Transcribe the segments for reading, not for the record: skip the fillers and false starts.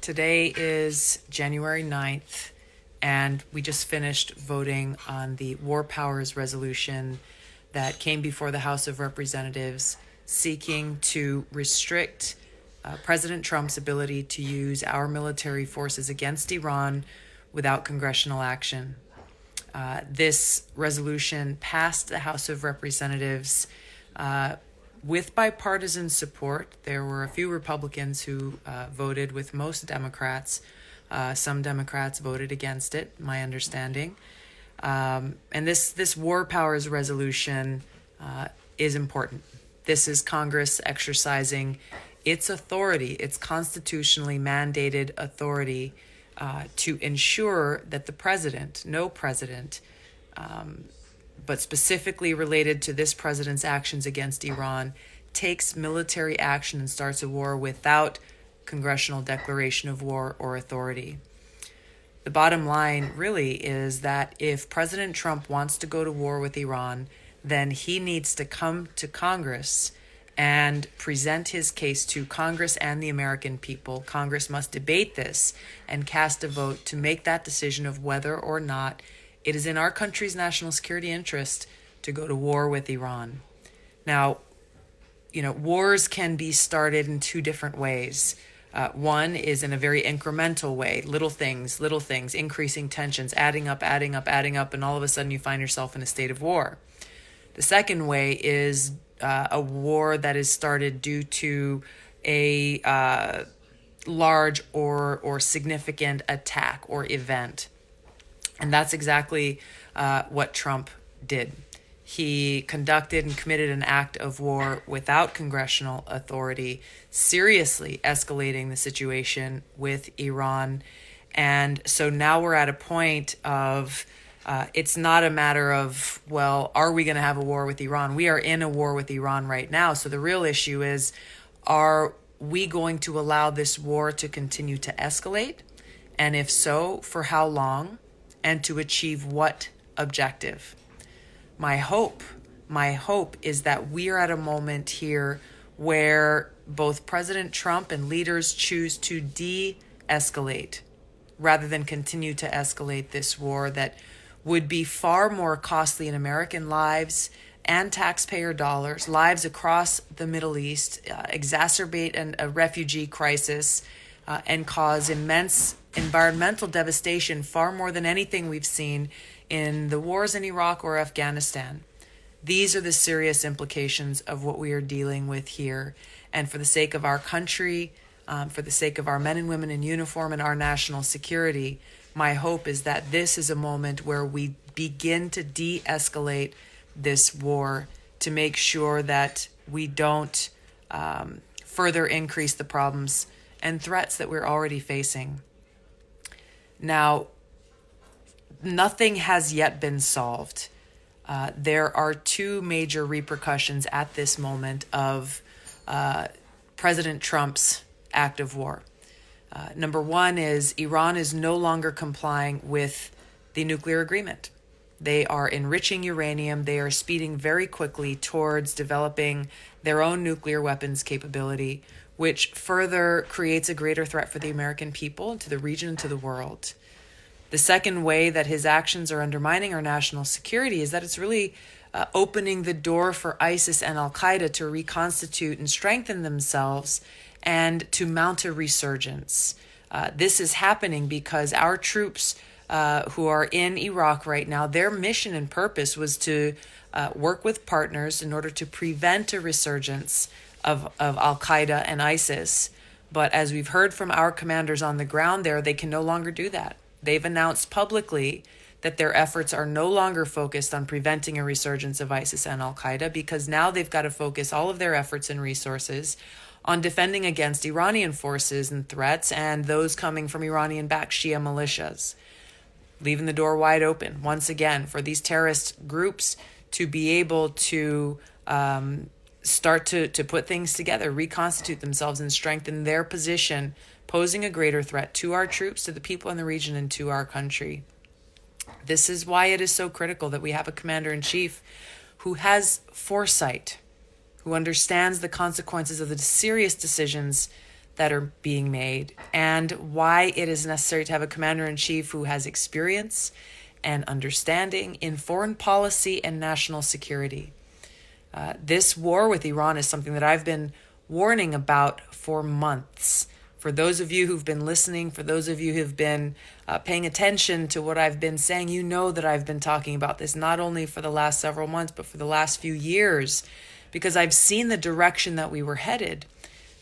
Today is January 9th, and we just finished voting on the War Powers Resolution that came before the House of Representatives seeking to restrict President Trump's ability to use our military forces against Iran without congressional action. This resolution passed the House of Representatives with bipartisan support. There were a few Republicans who voted with most Democrats. Some Democrats voted against it, my understanding. And this War Powers Resolution is important. This is Congress exercising its authority, its constitutionally mandated authority to ensure that the president, no president, but specifically related to this president's actions against Iran, takes military action and starts a war without congressional declaration of war or authority. The bottom line really is that if President Trump wants to go to war with Iran, then he needs to come to Congress and present his case to Congress and the American people. Congress must debate this and cast a vote to make that decision of whether or not it is in our country's national security interest to go to war with Iran. Now, wars can be started in two different ways. One is in a very incremental way, little things, increasing tensions, adding up, and all of a sudden you find yourself in a state of war. The second way is a war that is started due to a large or significant attack or event. And that's exactly what Trump did. He conducted and committed an act of war without congressional authority, seriously escalating the situation with Iran. And so now we're at a point of it's not a matter of, well, are we going to have a war with Iran? We are in a war with Iran right now. So the real issue is, are we going to allow this war to continue to escalate? And if so, for how long? And to achieve what objective? My hope is that we are at a moment here where both President Trump and leaders choose to de-escalate rather than continue to escalate this war that would be far more costly in American lives and taxpayer dollars, lives across the Middle East, exacerbate a refugee crisis, and cause immense environmental devastation, far more than anything we've seen in the wars in Iraq or Afghanistan. These are the serious implications of what we are dealing with here. And for the sake of our country, for the sake of our men and women in uniform and our national security, my hope is that this is a moment where we begin to de-escalate this war to make sure that we don't further increase the problems and threats that we're already facing. Now, nothing has yet been solved. There are two major repercussions at this moment of President Trump's act of war. Number one is Iran is no longer complying with the nuclear agreement. They are enriching uranium. They are speeding very quickly towards developing their own nuclear weapons capability, which further creates a greater threat for the American people, to the region, and to the world. The second way that his actions are undermining our national security is that it's really opening the door for ISIS and al-Qaeda to reconstitute and strengthen themselves and to mount a resurgence. This is happening because our troops who are in Iraq right now, their mission and purpose was to work with partners in order to prevent a resurgence of al-Qaeda and ISIS. But as we've heard from our commanders on the ground there, they can no longer do that. They've announced publicly that their efforts are no longer focused on preventing a resurgence of ISIS and al-Qaeda, because now they've got to focus all of their efforts and resources on defending against Iranian forces and threats and those coming from Iranian-backed Shia militias, leaving the door wide open once again for these terrorist groups to be able to start to put things together, reconstitute themselves, and strengthen their position, posing a greater threat to our troops, to the people in the region, and to our country. This is why it is so critical that we have a commander-in-chief who has foresight, who understands the consequences of the serious decisions that are being made, and why it is necessary to have a commander-in-chief who has experience and understanding in foreign policy and national security. This war with Iran is something that I've been warning about for months. For those of you who've been listening, for those of you who've been paying attention to what I've been saying, you know that I've been talking about this not only for the last several months, but for the last few years, because I've seen the direction that we were headed.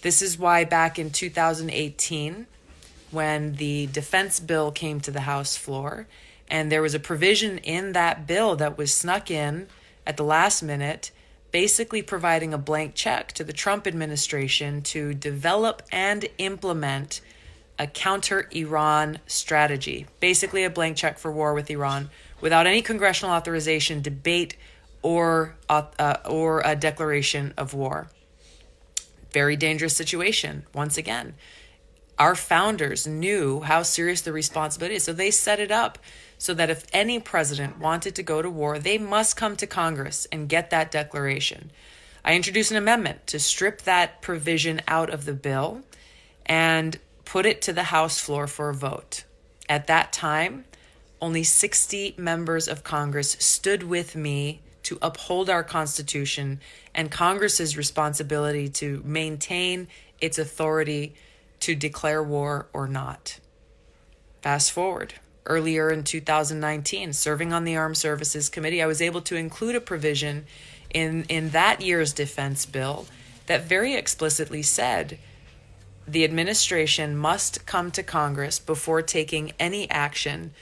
This is why back in 2018, when the defense bill came to the House floor, and there was a provision in that bill that was snuck in at the last minute, basically providing a blank check to the Trump administration to develop and implement a counter-Iran strategy, basically a blank check for war with Iran, without any congressional authorization, debate, or a declaration of war. Very dangerous situation. Once again, our founders knew how serious the responsibility is, so they set it up so that if any president wanted to go to war, they must come to Congress and get that declaration. I introduced an amendment to strip that provision out of the bill and put it to the House floor for a vote. At that time, only 60 members of Congress stood with me to uphold our Constitution and Congress's responsibility to maintain its authority to declare war or not. Fast forward. Earlier in 2019, serving on the Armed Services Committee, I was able to include a provision in that year's defense bill that very explicitly said the administration must come to Congress before taking any action,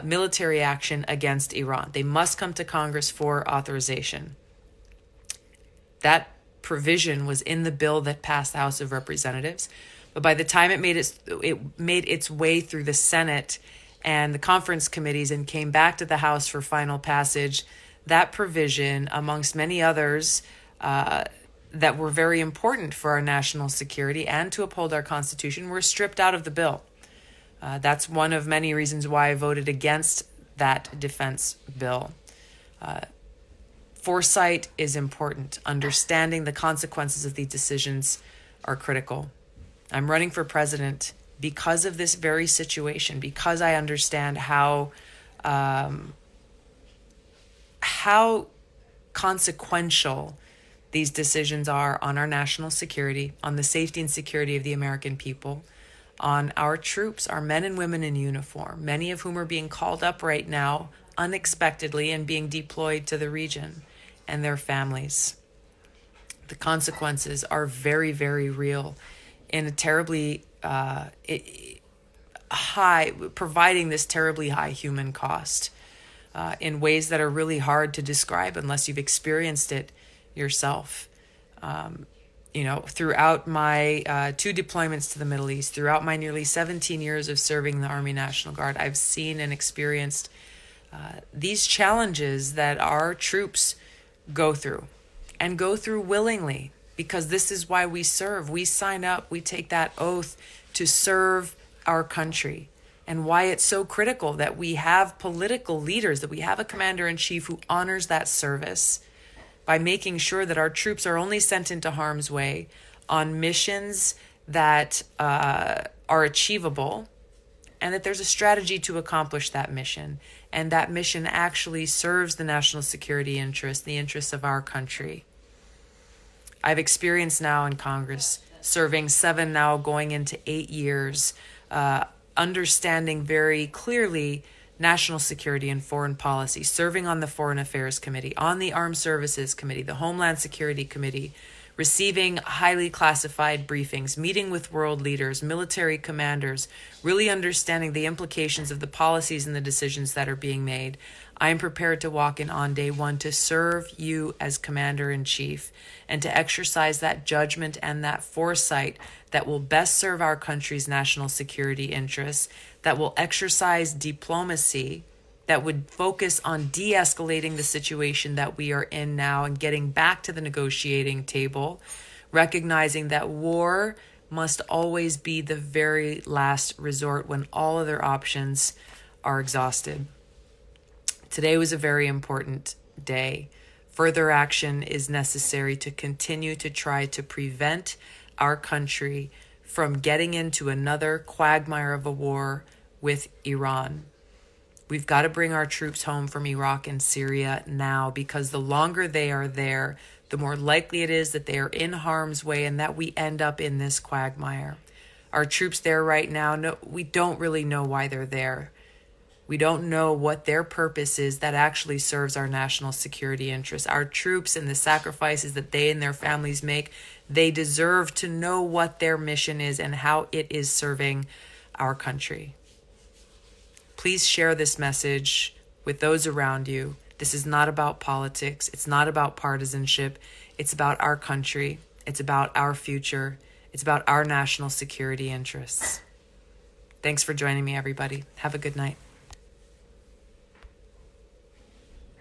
military action against Iran. They must come to Congress for authorization. That provision was in the bill that passed the House of Representatives, but by the time it made its way through the Senate and the conference committees and came back to the House for final passage, that provision, amongst many others that were very important for our national security and to uphold our Constitution, were stripped out of the bill. That's one of many reasons why I voted against that defense bill. Foresight is important. Understanding the consequences of these decisions are critical. I'm running for president because of this very situation, because I understand how consequential these decisions are on our national security, on the safety and security of the American people, on our troops, our men and women in uniform, many of whom are being called up right now unexpectedly and being deployed to the region, and their families. The consequences are very, very real in a terribly high, providing this terribly high human cost in ways that are really hard to describe unless you've experienced it yourself. Throughout my 2 deployments to the Middle East, throughout my nearly 17 years of serving the Army National Guard, I've seen and experienced these challenges that our troops go through, and go through willingly, because this is why we serve. We sign up, we take that oath to serve our country, and why it's so critical that we have political leaders, that we have a commander-in-chief who honors that service by making sure that our troops are only sent into harm's way on missions that are achievable, and that there's a strategy to accomplish that mission, and that mission actually serves the national security interests, the interests of our country. I've experienced now in Congress, serving 7 now going into 8 years, understanding very clearly national security and foreign policy, serving on the Foreign Affairs Committee, on the Armed Services Committee, the Homeland Security Committee, receiving highly classified briefings, meeting with world leaders, military commanders, really understanding the implications of the policies and the decisions that are being made. I am prepared to walk in on day one to serve you as Commander-in-Chief and to exercise that judgment and that foresight that will best serve our country's national security interests, that will exercise diplomacy, that would focus on de-escalating the situation that we are in now and getting back to the negotiating table, recognizing that war must always be the very last resort when all other options are exhausted. Today was a very important day. Further action is necessary to continue to try to prevent our country from getting into another quagmire of a war with Iran. We've got to bring our troops home from Iraq and Syria now, because the longer they are there, the more likely it is that they are in harm's way and that we end up in this quagmire. Our troops there right now, no, we don't really know why they're there. We don't know what their purpose is that actually serves our national security interests. Our troops and the sacrifices that they and their families make, they deserve to know what their mission is and how it is serving our country. Please share this message with those around you. This is not about politics. It's not about partisanship. It's about our country. It's about our future. It's about our national security interests. Thanks for joining me, everybody. Have a good night.